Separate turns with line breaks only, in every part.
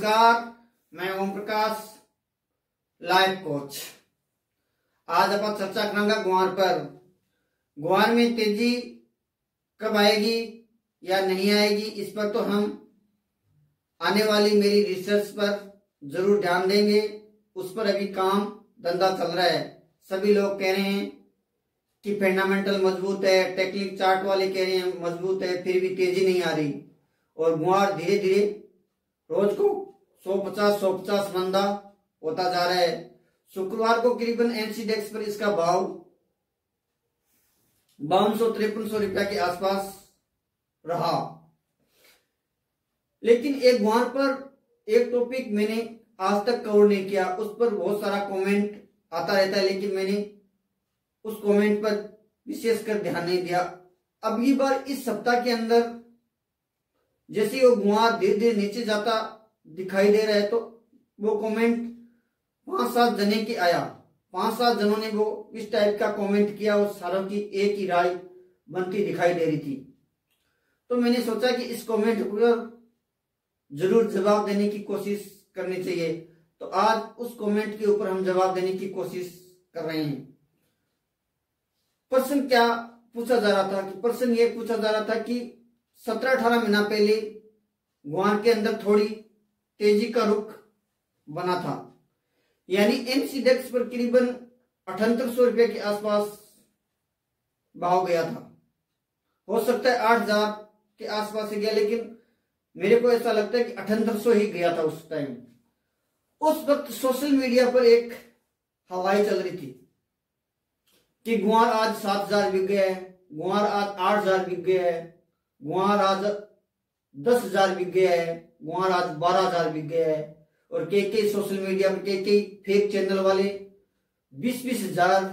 नमस्कार, मैं Om Prakash life coach. आज अपन चर्चा करेंगे गुआर पर। गुआर में तेजी कब आएगी या नहीं आएगी, इस पर तो हम आने वाली मेरी रिसर्च पर जरूर ध्यान देंगे। उस पर अभी काम धंधा चल रहा है। सभी लोग कह रहे हैं कि फंडामेंटल मजबूत है, टेक्निक चार्ट वाले कह रहे हैं मजबूत है, फिर भी तेजी नहीं आ रही और गुआर धीरे धीरे रोज को 150 मंदा होता जा रहा है। शुक्रवार को करीबन एनसीडेक्स पर इसका भाव 5200-5300 रुपया के आसपास रहा। लेकिन एक गुआर पर एक टॉपिक मैंने आज तक कवर नहीं किया, उस पर बहुत सारा कमेंट आता रहता है, लेकिन मैंने उस कमेंट पर विशेषकर ध्यान नहीं दिया। अब की बार इस सप्ताह के अंदर जैसे वो गुआर धीरे धीरे नीचे जाता दिखाई दे रहा है, तो वो कमेंट 5-7 जने की आया। 5-7 जनों ने वो इस टाइप का कमेंट किया और सारों की एक ही राय बनती दिखाई दे रही थी। तो मैंने सोचा कि इस कमेंट पर जरूर जवाब देने की कोशिश करनी चाहिए। तो आज उस कमेंट के ऊपर हम जवाब देने की कोशिश कर रहे हैं। प्रश्न क्या पूछा जा रहा था कि प्रश्न ये पूछा जा रहा था कि 17-18 महीना पहले गुआर के अंदर थोड़ी तेजी का रुख बना था, यानी एनसीडेक्स पर करीबन 7800 रुपये के आसपास भाव गया था। हो सकता है 8000 के आसपास ही गया, लेकिन मेरे को ऐसा लगता है कि 7800 ही गया था उस टाइम। उस वक्त सोशल मीडिया पर एक हवाई चल रही थी कि गुआर आज 7000 बिक गया है, गुआर आज 8000 बिक गया है, गुआर आज 10,000 बिक गया है, गुआर आज 12,000 बिक गया है। और कई सोशल मीडिया पर कई फेक चैनल वाले 20-20 हजार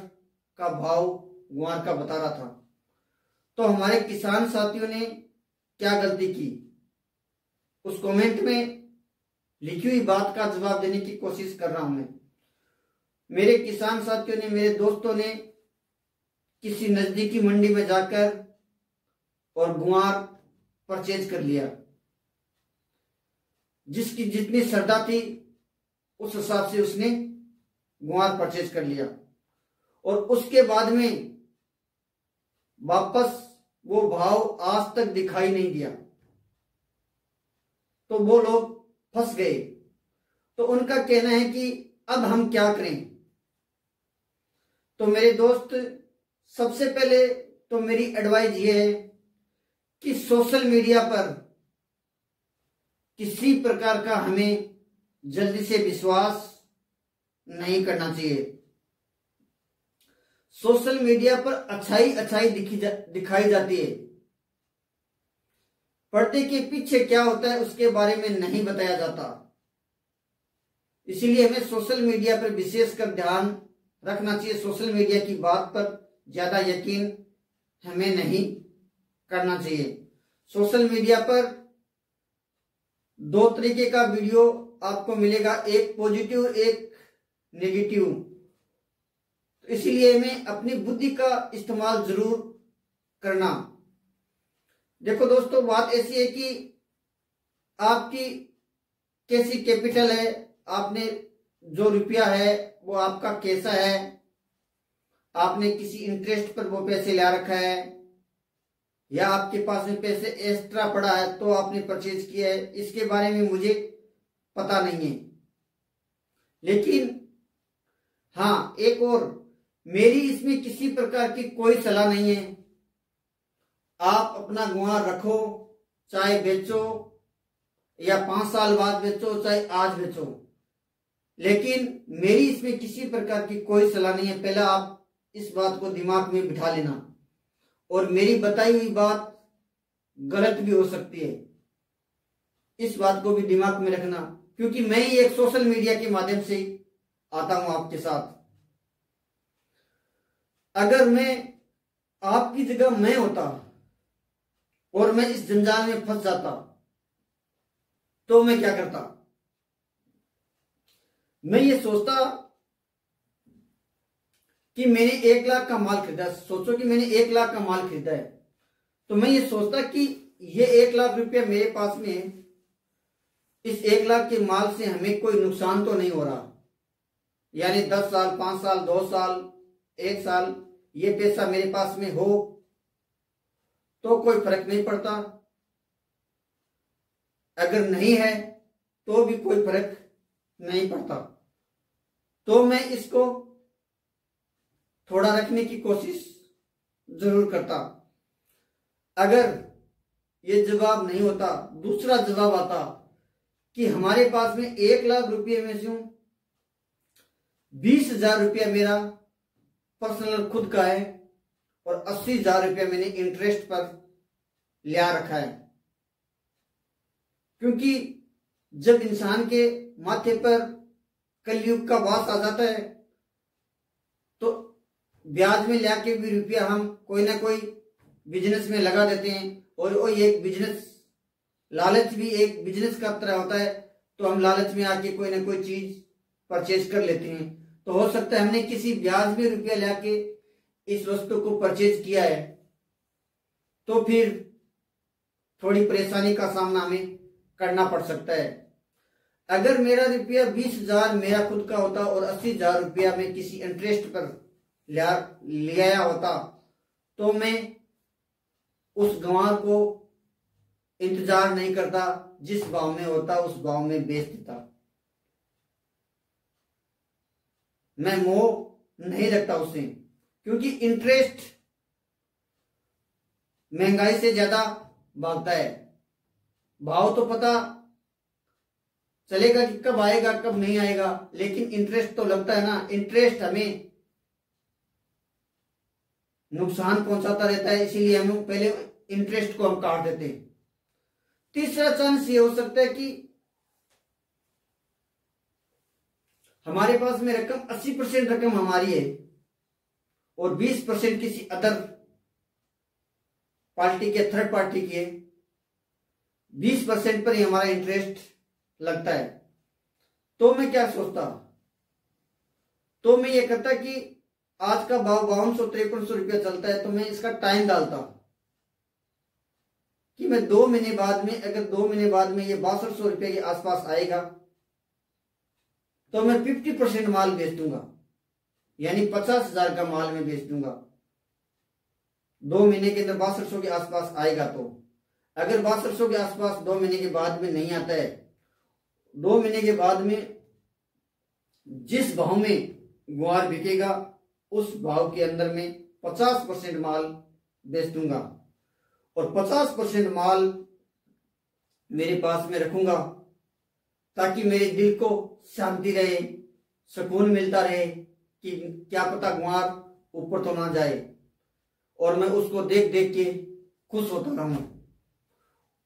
का भाव गुआर का बता रहा था। तो हमारे किसान साथियों ने क्या गलती की, उस कमेंट में लिखी हुई बात का जवाब देने की कोशिश कर रहा हूं मैं। मेरे किसान साथियों ने, मेरे दोस्तों ने किसी नजदीकी मंडी में जाकर और गुआर परचेज कर लिया। जिसकी जितनी श्रद्धा थी उस हिसाब से उसने गुआर परचेज कर लिया और उसके बाद में वापस वो भाव आज तक दिखाई नहीं दिया। तो वो लोग फंस गए। तो उनका कहना है कि अब हम क्या करें। तो मेरे दोस्त, सबसे पहले तो मेरी एडवाइस ये है कि सोशल मीडिया पर किसी प्रकार का हमें जल्दी से विश्वास नहीं करना चाहिए। सोशल मीडिया पर अच्छाई दिखाई जाती है, पर्दे के पीछे क्या होता है उसके बारे में नहीं बताया जाता। इसीलिए हमें सोशल मीडिया पर विशेषकर ध्यान रखना चाहिए। सोशल मीडिया की बात पर ज्यादा यकीन हमें नहीं करना चाहिए। सोशल मीडिया पर 2 तरीके का वीडियो आपको मिलेगा, एक पॉजिटिव एक नेगेटिव। तो इसीलिए हमें अपनी बुद्धि का इस्तेमाल जरूर करना। देखो दोस्तों, बात ऐसी है कि आपकी कैसी कैपिटल है, आपने जो रुपया है वो आपका कैसा है, आपने किसी इंटरेस्ट पर वो पैसे ला रखा है या आपके पास में पैसे एक्स्ट्रा पड़ा है तो आपने परचेज किया है, इसके बारे में मुझे पता नहीं है। लेकिन हाँ, एक और, मेरी इसमें किसी प्रकार की कोई सलाह नहीं है। आप अपना गुआर रखो, चाहे बेचो या 5 साल बाद बेचो, चाहे आज बेचो, लेकिन मेरी इसमें किसी प्रकार की कोई सलाह नहीं है। पहला आप इस बात को दिमाग में बिठा लेना। और मेरी बताई हुई बात गलत भी हो सकती है, इस बात को भी दिमाग में रखना, क्योंकि मैं ही एक सोशल मीडिया के माध्यम से आता हूं आपके साथ। अगर मैं आपकी जगह मैं होता और मैं इस जंजाल में फंस जाता तो मैं क्या करता। मैं ये सोचता कि मैंने 1 लाख का माल खरीदा, सोचो कि मैंने 1 लाख का माल खरीदा है, तो मैं ये सोचता कि ये 1 लाख रुपया मेरे पास में है, इस 1 लाख के माल से हमें कोई नुकसान तो नहीं हो रहा, यानी 10 साल, 5 साल, 2 साल, 1 साल ये पैसा मेरे पास में हो तो कोई फर्क नहीं पड़ता, अगर नहीं है तो भी कोई फर्क नहीं पड़ता। तो मैं इसको थोड़ा रखने की कोशिश जरूर करता। अगर ये जवाब नहीं होता, दूसरा जवाब आता कि हमारे पास में 1 लाख रुपये में से 20,000 रुपया मेरा पर्सनल खुद का है और 80,000 रुपया मैंने इंटरेस्ट पर लिया रखा है। क्योंकि जब इंसान के माथे पर कलयुग का वास आ जाता है तो ब्याज में लिया के भी रुपया हम कोई ना कोई बिजनेस में लगा देते हैं, और वो एक बिजनेस, लालच भी एक बिजनेस का तरह होता है, तो हम लालच में आके कोई ना कोई चीज परचेज कर लेते हैं। तो हो सकता है हमने किसी ब्याज में रुपया लिया के इस वस्तु को परचेज किया है, तो फिर थोड़ी परेशानी का सामना हमें करना पड़ सकता है। अगर मेरा रुपया 20,000 मेरा खुद का होता और 80,000 रुपया मैं किसी इंटरेस्ट पर लिया होता, तो मैं उस गंवार को इंतजार नहीं करता, जिस भाव में होता उस भाव में बेच देता। मैं मोह नहीं रखता उससे, क्योंकि इंटरेस्ट महंगाई से ज्यादा भागता है। भाव तो पता चलेगा कि कब आएगा कब नहीं आएगा, लेकिन इंटरेस्ट तो लगता है ना। इंटरेस्ट हमें नुकसान पहुंचाता रहता है, इसीलिए हम पहले इंटरेस्ट को हम काट देते हैं। तीसरा चांस ये हो सकता है कि हमारे पास में रकम 80% रकम हमारी है और 20% किसी अदर पार्टी के, थर्ड पार्टी के 20% पर ही हमारा इंटरेस्ट लगता है। तो मैं क्या सोचता, तो मैं ये करता कि आज का भाव 5200-5300 रुपया चलता है, तो मैं इसका टाइम डालता कि मैं 2 महीने बाद में, अगर 2 महीने बाद में ये 6200 रुपये के आसपास आएगा तो मैं 50% माल बेच दूंगा, यानी 50,000 का माल मैं बेच दूंगा। 2 महीने के अंदर 6200 के आसपास आएगा। तो अगर 6200 के आसपास 2 महीने के बाद में नहीं आता है, 2 महीने के बाद में जिस भाव में गुआर बिकेगा उस भाव के अंदर में 50% माल बेच दूंगा और 50% माल मेरे पास में रखूंगा, ताकि मेरे दिल को शांति रहे, सुकून मिलता रहे कि क्या पता गुआर ऊपर तो ना जाए, और मैं उसको देख देख के खुश होता रहूं।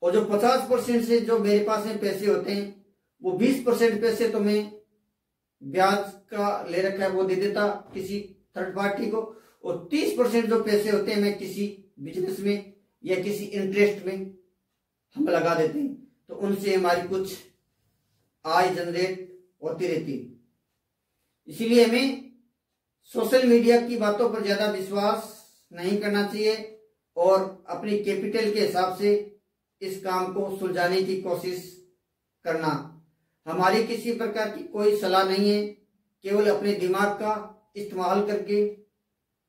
और जो 50% से जो मेरे पास में पैसे होते हैं, वो 20% पैसे तो मैं ब्याज का ले रखा है वो दे देता किसी थर्ड पार्टी को, और 30% जो पैसे होते हैं मैं किसी बिजनेस में या किसी इंटरेस्ट में हम लगा देते हैं। तो उनसे हमारी कुछ आय जनरेट होती रहती। इसीलिए हमें सोशल मीडिया की बातों पर ज्यादा विश्वास नहीं करना चाहिए और अपनी कैपिटल के हिसाब से इस काम को सुलझाने की कोशिश करना। हमारी किसी प्रकार की कोई सलाह नहीं है, केवल अपने दिमाग का इस्तेमाल करके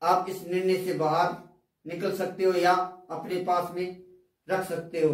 आप इस निर्णय से बाहर निकल सकते हो या अपने पास में रख सकते हो।